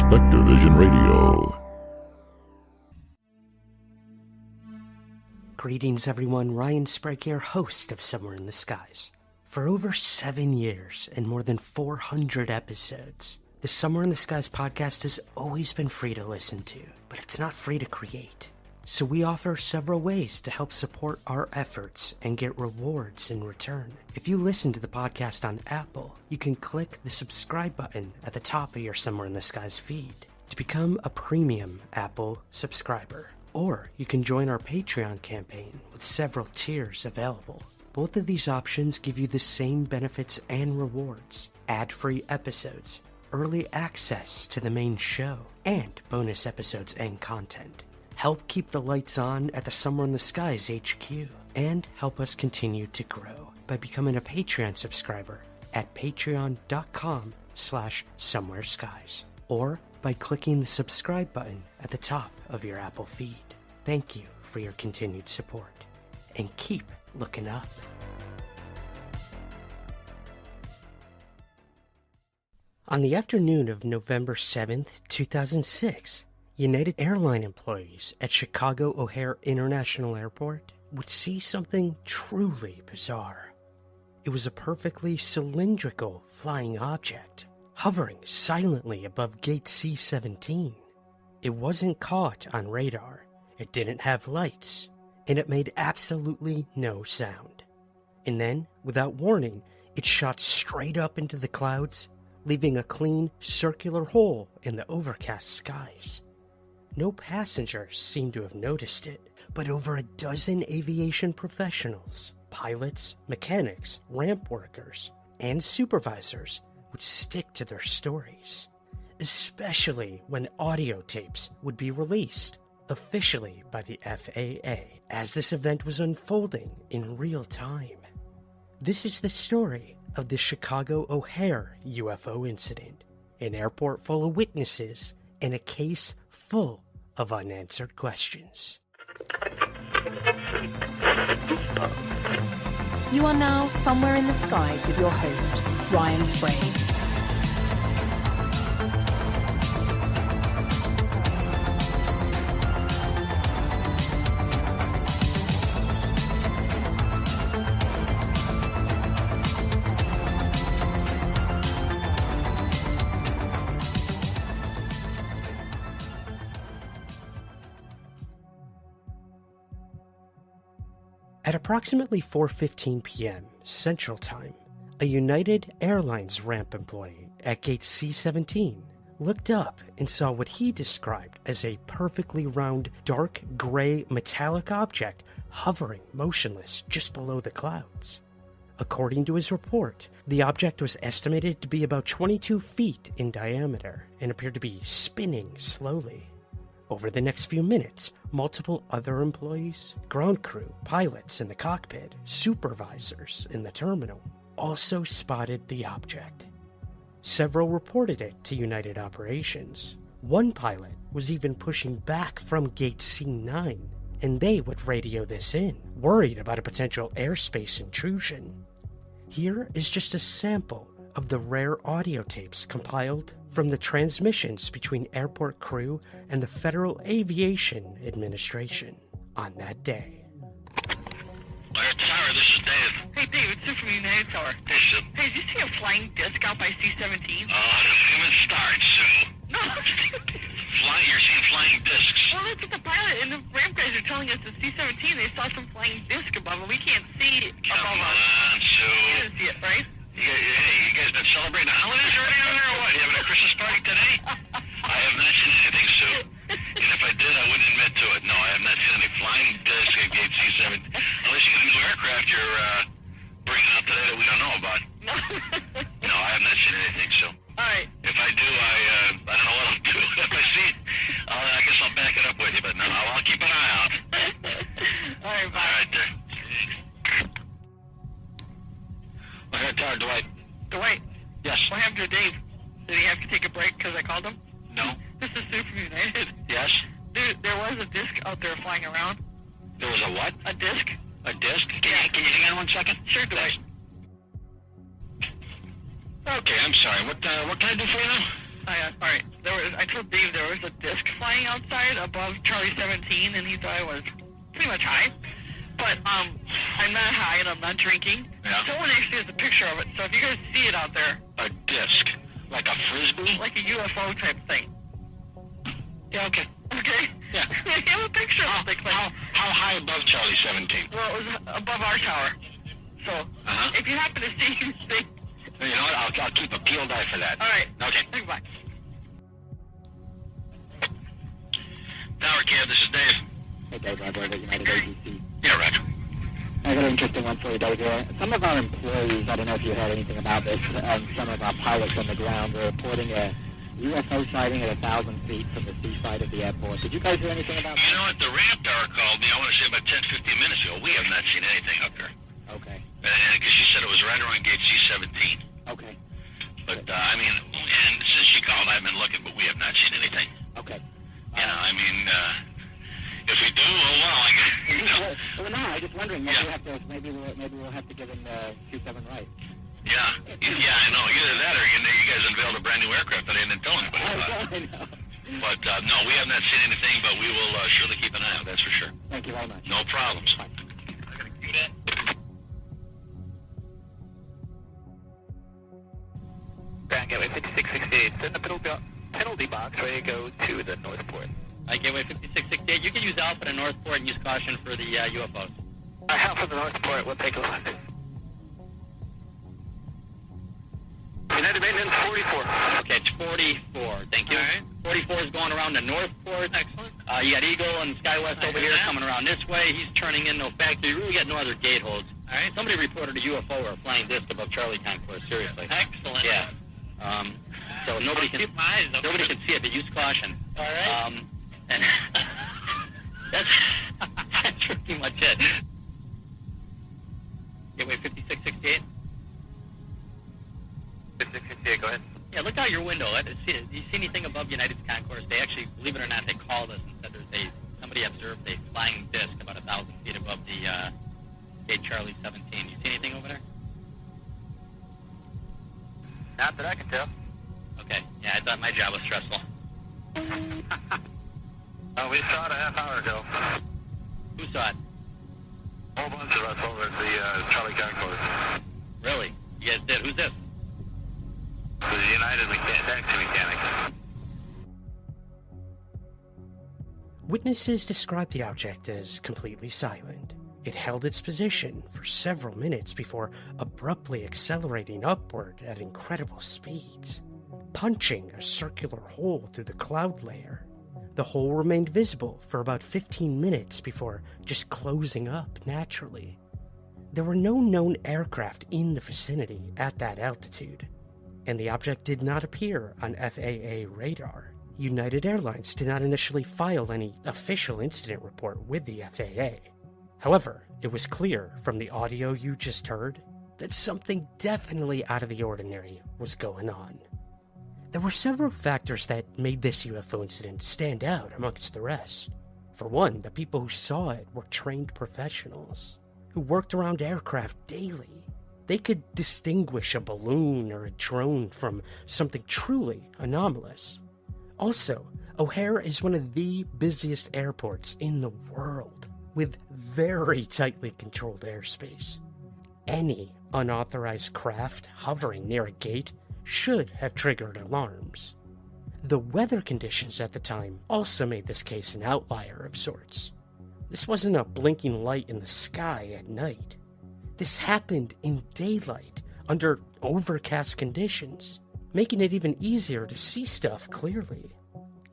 Spectrovision Radio. Greetings everyone, Ryan Sprague here, host of Somewhere in the Skies. For over 7 years and more than 400 episodes, the Somewhere in the Skies podcast has always been free to listen to, but it's not free to create. So we offer several ways to help support our efforts and get rewards in return. If you listen to the podcast on Apple, you can click the subscribe button at the top of your Somewhere in the Skies feed to become a premium Apple subscriber. Or you can join our Patreon campaign with several tiers available. Both of these options give you the same benefits and rewards: ad-free episodes, early access to the main show, and bonus episodes and content. Help keep the lights on at the Somewhere in the Skies HQ, and help us continue to grow by becoming a Patreon subscriber at patreon.com/somewhereskies, or by clicking the subscribe button at the top of your Apple feed. Thank you for your continued support, and keep looking up. On the afternoon of November 7th, 2006, United Airlines employees at Chicago O'Hare International Airport would see something truly bizarre. It was a perfectly cylindrical flying object, hovering silently above Gate C17. It wasn't caught on radar, it didn't have lights, and it made absolutely no sound. And then, without warning, it shot straight up into the clouds, leaving a clean, circular hole in the overcast skies. No passengers seemed to have noticed it, but over a dozen aviation professionals, pilots, mechanics, ramp workers, and supervisors would stick to their stories, especially when audio tapes would be released officially by the FAA as this event was unfolding in real time. This is the story of the Chicago O'Hare UFO incident, an airport full of witnesses, and a case full of unanswered questions. You are now Somewhere in the Skies with your host, Ryan Sprague. At approximately 4:15 p.m. Central Time, a United Airlines ramp employee at Gate C17 looked up and saw what he described as a perfectly round, dark gray metallic object hovering motionless just below the clouds. According to his report, the object was estimated to be about 22 feet in diameter and appeared to be spinning slowly. Over the next few minutes, multiple other employees, ground crew, pilots in the cockpit, supervisors in the terminal, also spotted the object. Several reported it to United Operations. One pilot was even pushing back from Gate C9, and they would radio this in, worried about a potential airspace intrusion. Here is just a sample of the rare audio tapes compiled from the transmissions between airport crew and the Federal Aviation Administration on that day. Blair Tower, this is Dave. Hey, Dave, it's Sue from United Tower. Hey, Sue. Hey, did you see a flying disc out by C-17? Don't even start, Sue. No, You're seeing flying discs. well, that's what the pilot and the ramp guys are telling us. The C-17, they saw some flying disc above, and we can't see Come above us. on, You Sue. didn't see it, right? You guys been celebrating the holidays already over there or what? You having a Christmas party today? I have not seen anything, Sue. And if I did, I wouldn't admit to it. No, I have not seen any flying discs at Gate C7. Unless you got a new aircraft you're bringing out today that we don't know about. No. No, I have not seen anything, Sue. All right. If I do, I don't know what I'll do. If I see it, I guess I'll back it up with you. But no, I'll keep an eye out. All right, bye. All right, there. O'Hare Tower, Dwight. Dwight, Yes. what happened to Dave? Did he have to take a break because I called him? No. This is Sue from United. Yes. Dude, there was a disc out there flying around. There was a what? A disc? A disc? Can you hang on 1 second? Sure, Dwight. Okay, I'm sorry. What can I do for you now? All right. I told Dave there was a disc flying outside above Charlie 17, and he thought it was pretty much high. But I'm not high, and I'm not drinking. Yeah. Someone actually has a picture of it, so if you guys see it out there. A disc? Like a frisbee? Like a UFO type thing. Yeah, okay. Okay? Yeah. I have a picture of it. How high above Charlie 17? Well, it was above our tower. So, if you happen to see anything... You know what? I'll keep a peeled eye for that. All right. Okay. Goodbye. Tower Care, this is Dave. Hey, Dave, Roger, at United ATC. Yeah, Roger. I got an interesting one for you, Dave. Here. Some of our employees, I don't know if you heard anything about this, some of our pilots on the ground were reporting a UFO sighting at 1,000 feet from the seaside of the airport. Did you guys hear anything about that? You know what? The ramp tower called me, I want to say about 10, 15 minutes ago. We have not seen anything up there. Okay. Because she said it was right around Gate C17. Okay. But, I mean, and since she called, I've been looking, but we have not seen anything. Okay. You know, I mean, if we do, oh well. Well, no, I'm just wondering. Maybe we'll have to give him 27 right. Yeah, I know. Either that, or you guys unveiled a brand new aircraft that I didn't tell anybody about. I know. But no, we have not seen anything. But we will surely keep an eye out. That's for sure. Thank you very much. No problems. Bye. I'm gonna cue that. Ground Gateway 5668, sit in the penalty box, ready to go to the Northport. Gateway 5668, you can use Alpha to Northport and use caution for the UFOs. Alpha to Northport, we'll take a look. United Maintenance 44. Okay, it's 44, thank you. All right. 44 is going around to Northport. Excellent. You got Eagle and SkyWest over here coming around this way. He's turning in no factory. You really got no other gate holds. All right. Somebody reported a UFO or a flying disc above Charlie Concourse, seriously. Excellent. Yeah. So nobody can keep my eyes open. nobody can see it, but use caution. All right. And that's pretty much it. Gateway 5668. 5668, go ahead. Yeah, look out your window. Do you see anything above United's concourse? They actually, believe it or not, they called us and said somebody observed a flying disc about 1,000 feet above the Gate Charlie 17. You see anything over there? Not that I can tell. Okay. Yeah, I thought my job was stressful. We saw it a half hour ago. Who saw it? A whole bunch of us over at the Charlie Concourse. Really? You guys did? Who's this? The United taxi mechanic. Witnesses described the object as completely silent. It held its position for several minutes before abruptly accelerating upward at incredible speeds, punching a circular hole through the cloud layer. The hole remained visible for about 15 minutes before just closing up naturally. There were no known aircraft in the vicinity at that altitude, and the object did not appear on FAA radar. United Airlines did not initially file any official incident report with the FAA. However, it was clear from the audio you just heard that something definitely out of the ordinary was going on. There were several factors that made this UFO incident stand out amongst the rest. For one, the people who saw it were trained professionals who worked around aircraft daily. They could distinguish a balloon or a drone from something truly anomalous. Also, O'Hare is one of the busiest airports in the world, with very tightly controlled airspace. Any unauthorized craft hovering near a gate should have triggered alarms. The weather conditions at the time also made this case an outlier of sorts. This wasn't a blinking light in the sky at night. This happened in daylight, under overcast conditions, making it even easier to see stuff clearly.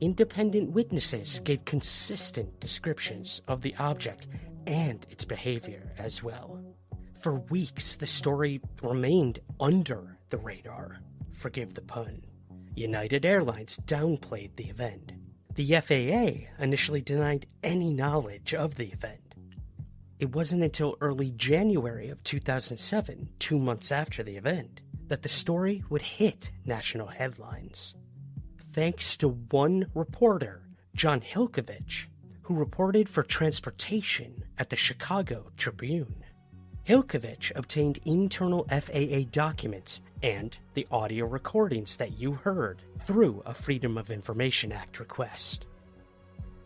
Independent witnesses gave consistent descriptions of the object and its behavior as well. For weeks, the story remained under the radar. Forgive the pun. United Airlines downplayed the event. The FAA initially denied any knowledge of the event. It wasn't until early January of 2007, 2 months after the event, that the story would hit national headlines. Thanks to one reporter, John Hilkovich, who reported for transportation at the Chicago Tribune. Hilkovich obtained internal FAA documents and the audio recordings that you heard through a Freedom of Information Act request.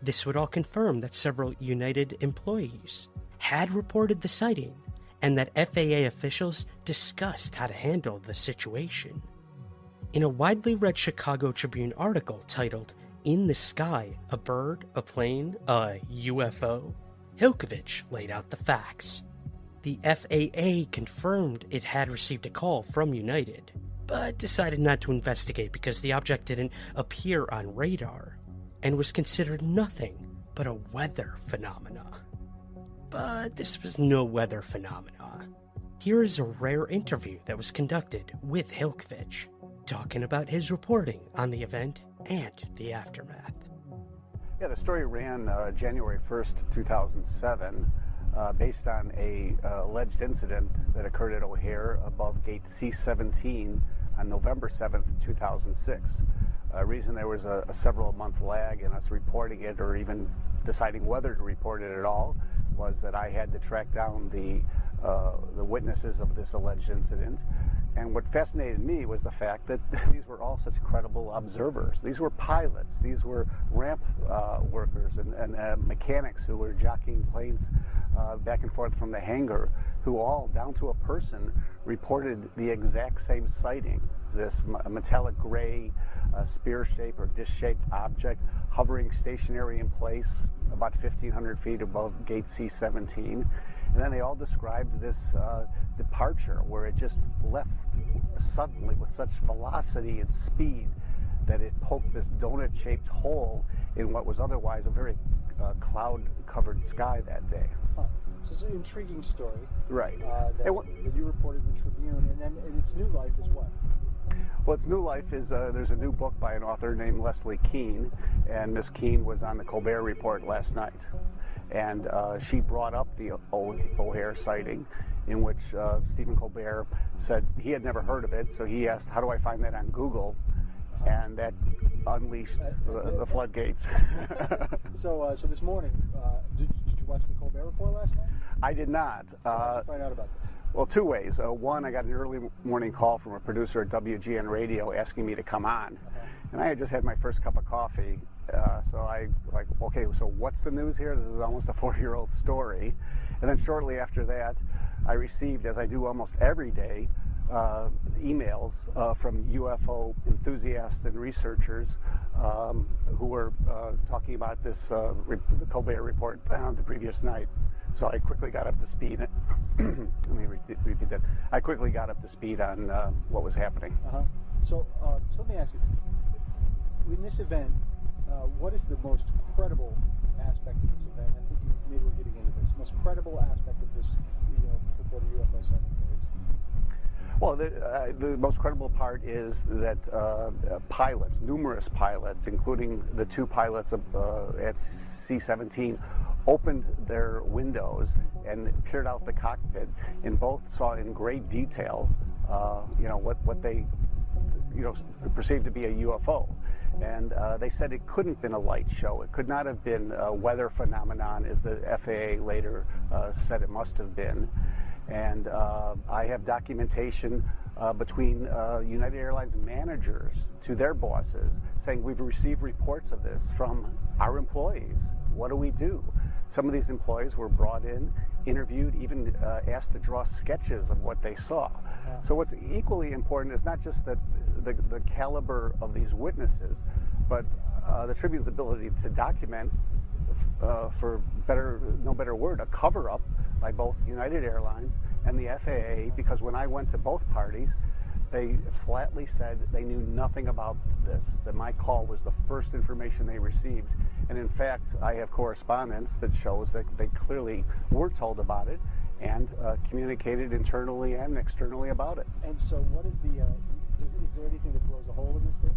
This would all confirm that several United employees had reported the sighting and that FAA officials discussed how to handle the situation. In a widely read Chicago Tribune article titled, "In the Sky, a Bird, a Plane, a UFO?" Hilkovich laid out the facts. The FAA confirmed it had received a call from United, but decided not to investigate because the object didn't appear on radar and was considered nothing but a weather phenomena. But this was no weather phenomena. Here is a rare interview that was conducted with Hilkovich, talking about his reporting on the event and the aftermath. Yeah, the story ran January 1st, 2007, based on a alleged incident that occurred at O'Hare above Gate C17 on November 7th, 2006. Reason there was a several-month lag in us reporting it or even deciding whether to report it at all was that I had to track down the witnesses of this alleged incident. And what fascinated me was the fact that these were all such credible observers. These were pilots. These were ramp workers and mechanics who were jockeying planes back and forth from the hangar, who all, down to a person, reported the exact same sighting. This metallic gray spear-shaped or disc-shaped object hovering stationary in place about 1,500 feet above Gate C17. And then they all described this departure where it just left suddenly with such velocity and speed that it poked this donut-shaped hole in what was otherwise a very cloud-covered sky that day. Huh. So it's an intriguing story. Right. That you reported in the Tribune, and then its new life is what? Well, its new life is there's a new book by an author named Leslie Kean, and Miss Kean was on the Colbert Report last night. And she brought up the O'Hare sighting, in which Stephen Colbert said he had never heard of it, so he asked, how do I find that on Google? And that unleashed the floodgates. So this morning, did you watch the Colbert Report last night? I did not. So how did you find out about this? Well, two ways. One, I got an early morning call from a producer at WGN Radio asking me to come on. And I had just had my first cup of coffee. So I okay, so what's the news here? This is almost a 4-year-old story. And then shortly after that, I received, as I do almost every day, emails from UFO enthusiasts and researchers who were talking about this the Colbert Report the previous night. So I quickly got up to speed. Let me repeat that. I quickly got up to speed on what was happening. So let me ask you, in this event, what is the most credible aspect of this event? I think maybe we're getting into this. Most credible aspect of this reported UFO sighting is? Well, the most credible part is that pilots, numerous pilots, including the two pilots at C-17, opened their windows and peered out the cockpit, and both saw in great detail, what they, perceived to be a UFO. And they said it couldn't have been a light show. It could not have been a weather phenomenon, as the FAA later said it must have been. And I have documentation between United Airlines managers to their bosses saying, we've received reports of this from our employees. What do we do? Some of these employees were brought in, interviewed, even asked to draw sketches of what they saw. So what's equally important is not just that the caliber of these witnesses, but the Tribune's ability to document, for no better word, a cover-up by both United Airlines and the FAA, because when I went to both parties, they flatly said they knew nothing about this, that my call was the first information they received. And in fact, I have correspondence that shows that they clearly were told about it and communicated internally and externally about it. And so what is is there anything that blows a hole in this thing?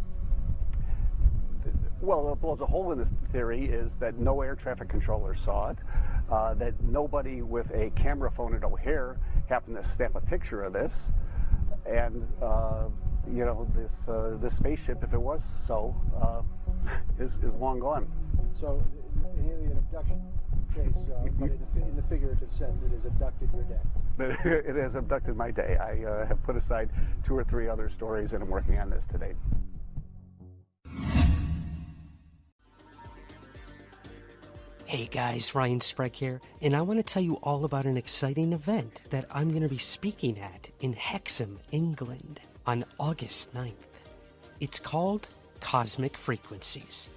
Well, what blows a hole in this theory is that no air traffic controller saw it, that nobody with a camera phone at O'Hare happened to snap a picture of this, and this spaceship, if it was so, is long gone. So an alien abduction case, but in the figurative sense, it has abducted your day. but it has abducted my day. I have put aside 2 or 3 other stories, and I'm working on this today. Hey guys, Ryan Sprague here, and I want to tell you all about an exciting event that I'm going to be speaking at in Hexham, England on August 9th. It's called Cosmic Frequencies.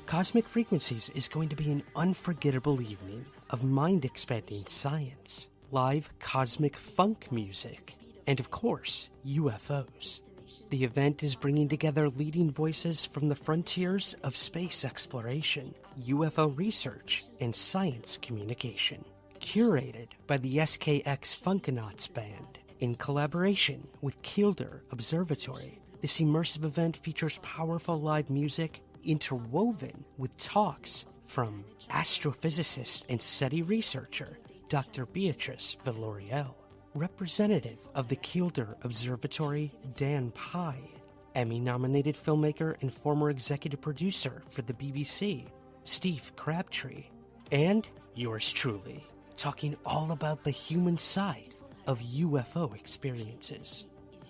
Cosmic Frequencies is going to be an unforgettable evening of mind-expanding science, live cosmic funk music, and of course, UFOs. The event is bringing together leading voices from the frontiers of space exploration, UFO research, and science communication. Curated by the SKX Funkanauts Band in collaboration with Kielder Observatory, this immersive event features powerful live music interwoven with talks from astrophysicist and SETI researcher Dr. Beatrice Villarreal, representative of the Kielder Observatory Dan Pye, Emmy-nominated filmmaker and former executive producer for the BBC, Steve Crabtree, and yours truly, talking all about the human side of UFO experiences,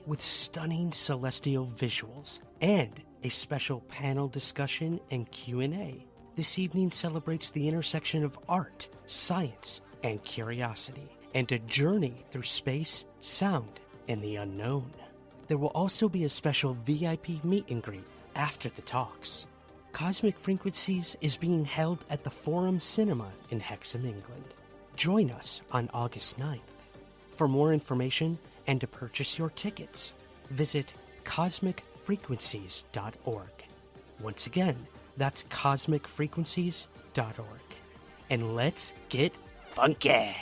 with stunning celestial visuals and a special panel discussion and Q&A. This evening celebrates the intersection of art, science, and curiosity, and a journey through space, sound, and the unknown. There will also be a special VIP meet and greet after the talks. Cosmic Frequencies is being held at the Forum Cinema in Hexham, England. Join us on August 9th. For more information and to purchase your tickets, visit cosmicfrequencies.org. Once again, that's cosmicfrequencies.org. And let's get funky!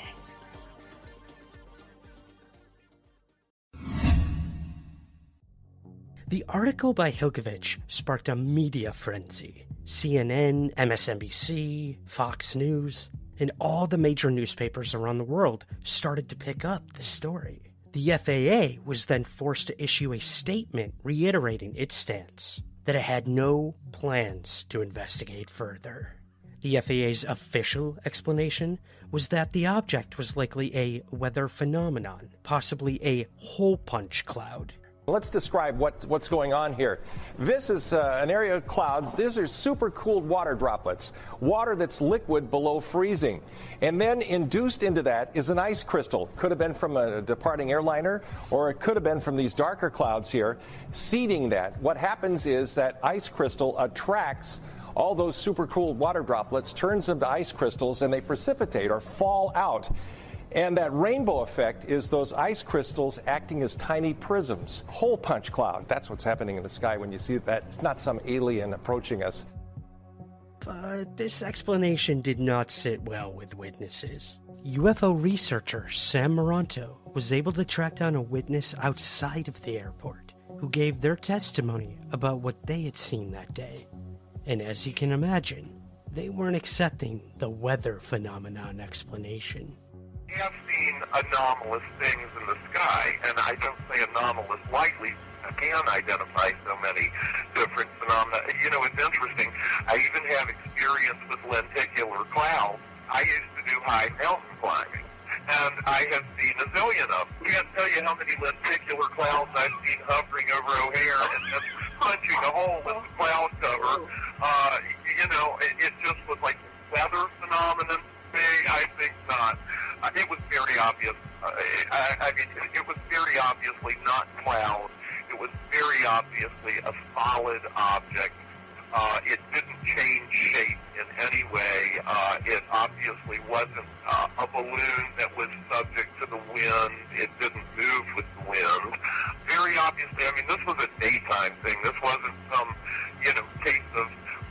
The article by Hilkovich sparked a media frenzy. CNN, MSNBC, Fox News, and all the major newspapers around the world started to pick up the story. The FAA was then forced to issue a statement reiterating its stance that it had no plans to investigate further. The FAA's official explanation was that the object was likely a weather phenomenon, possibly a hole punch cloud. Let's describe what's going on here. This is an area of clouds. These are super cooled water droplets, water that's liquid below freezing. And then induced into that is an ice crystal. Could have been from a departing airliner, or it could have been from these darker clouds here, seeding that. What happens is that ice crystal attracts all those super cooled water droplets, turns them to ice crystals, and they precipitate or fall out. And that rainbow effect is those ice crystals acting as tiny prisms. Hole punch cloud, that's what's happening in the sky when you see that. It's not some alien approaching us. But this explanation did not sit well with witnesses. UFO researcher Sam Moranto was able to track down a witness outside of the airport who gave their testimony about what they had seen that day. And as you can imagine, they weren't accepting the weather phenomenon explanation. We have seen anomalous things in the sky, and I don't say anomalous lightly. I can identify so many different phenomena. You know, it's interesting. I even have experience with lenticular clouds. I used to do high mountain climbing, and I have seen a zillion of them. I can't tell you how many lenticular clouds I've seen hovering over O'Hare and just punching a hole in the cloud cover. You know, it just was like weather phenomenon. I think not. It was very obvious. I mean, it was very obviously not cloud. It was very obviously a solid object. It didn't change shape in any way. It obviously wasn't a balloon that was subject to the wind. It didn't move with the wind. Very obviously, I mean, this was a daytime thing. This wasn't some, you know, case of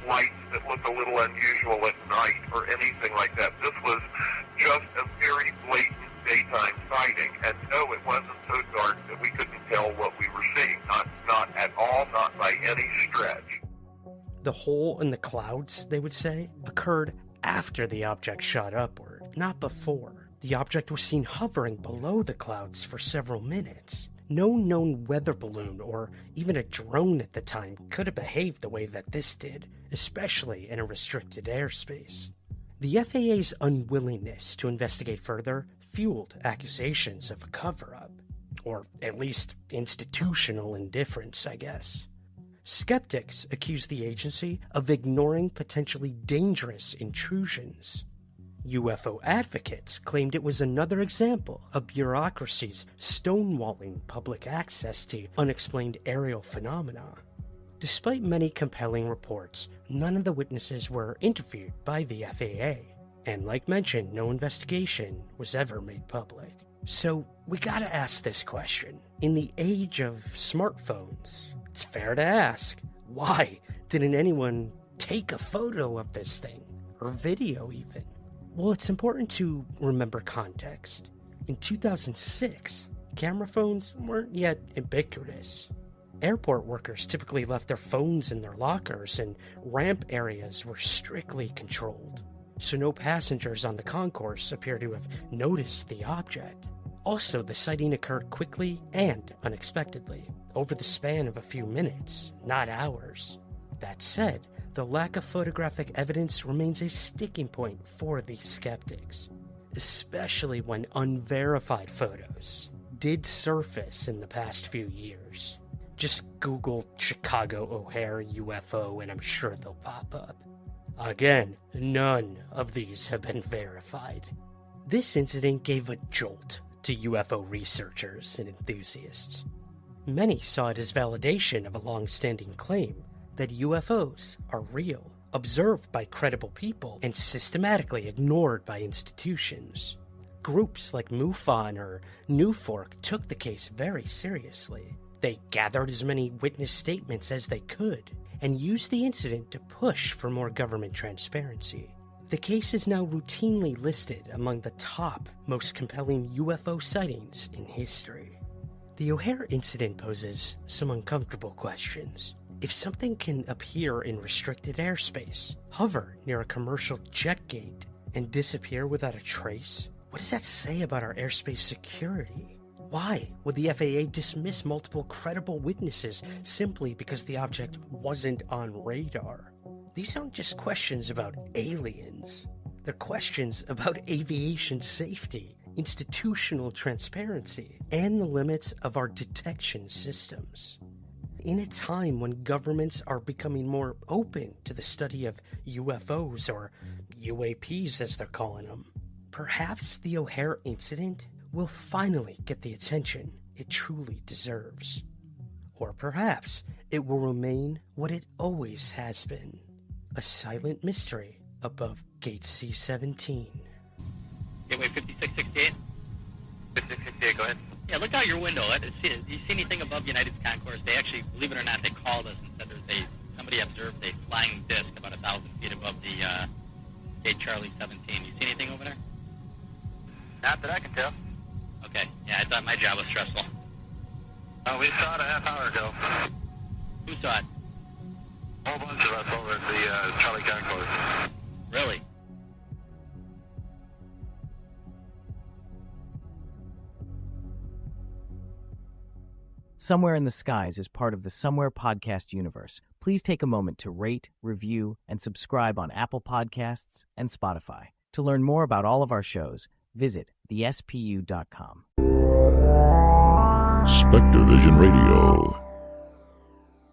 lights that look a little unusual at night or anything like that. This was just a very blatant daytime sighting, and no, it wasn't so dark that we couldn't tell what we were seeing. Not at all, not by any stretch. The hole in the clouds, they would say, occurred after the object shot upward, not before. The object was seen hovering below the clouds for several minutes. No known weather balloon or even a drone at the time could have behaved the way that this did, especially in a restricted airspace. The FAA's unwillingness to investigate further fueled accusations of a cover-up, or at least institutional indifference, I guess. Skeptics accuse the agency of ignoring potentially dangerous intrusions. UFO advocates claimed it was another example of bureaucracy's stonewalling public access to unexplained aerial phenomena. Despite many compelling reports, none of the witnesses were interviewed by the FAA, and like mentioned, no investigation was ever made public. So we gotta ask this question. In the age of smartphones, it's fair to ask, why didn't anyone take a photo of this thing, or video even? Well, it's important to remember context. In 2006, camera phones weren't yet ubiquitous. Airport workers typically left their phones in their lockers, and ramp areas were strictly controlled, so no passengers on the concourse appear to have noticed the object. Also, the sighting occurred quickly and unexpectedly, over the span of a few minutes, not hours. That said, the lack of photographic evidence remains a sticking point for these skeptics, especially when unverified photos did surface in the past few years. Just Google Chicago O'Hare UFO and I'm sure they'll pop up. Again, none of these have been verified. This incident gave a jolt to UFO researchers and enthusiasts. Many saw it as validation of a long-standing claim that UFOs are real, observed by credible people, and systematically ignored by institutions. Groups like MUFON or NUFORC took the case very seriously. They gathered as many witness statements as they could, and used the incident to push for more government transparency. The case is now routinely listed among the top most compelling UFO sightings in history. The O'Hare incident poses some uncomfortable questions. If something can appear in restricted airspace, hover near a commercial jet gate, and disappear without a trace, what does that say about our airspace security? Why would the FAA dismiss multiple credible witnesses simply because the object wasn't on radar? These aren't just questions about aliens. They're questions about aviation safety, institutional transparency, and the limits of our detection systems. In a time when governments are becoming more open to the study of UFOs, or UAPs as they're calling them, perhaps the O'Hare incident will finally get the attention it truly deserves. Or perhaps it will remain what it always has been, a silent mystery above Gate C17. Gateway 5668? 5668, go ahead. Yeah, look out your window. Do you see anything above United's concourse? They actually, believe it or not, they called us and said somebody observed a flying disc about 1,000 feet above the Gate Charlie 17. You see anything over there? Not that I can tell. Okay, yeah, I thought my job was stressful. We saw it a half hour ago. Who saw it? A whole bunch of us over at the Charlie concourse. Really? Somewhere in the Skies is part of the Somewhere podcast universe. Please take a moment to rate, review, and subscribe on Apple Podcasts and Spotify. To learn more about all of our shows, visit thespu.com. Spectre Vision Radio.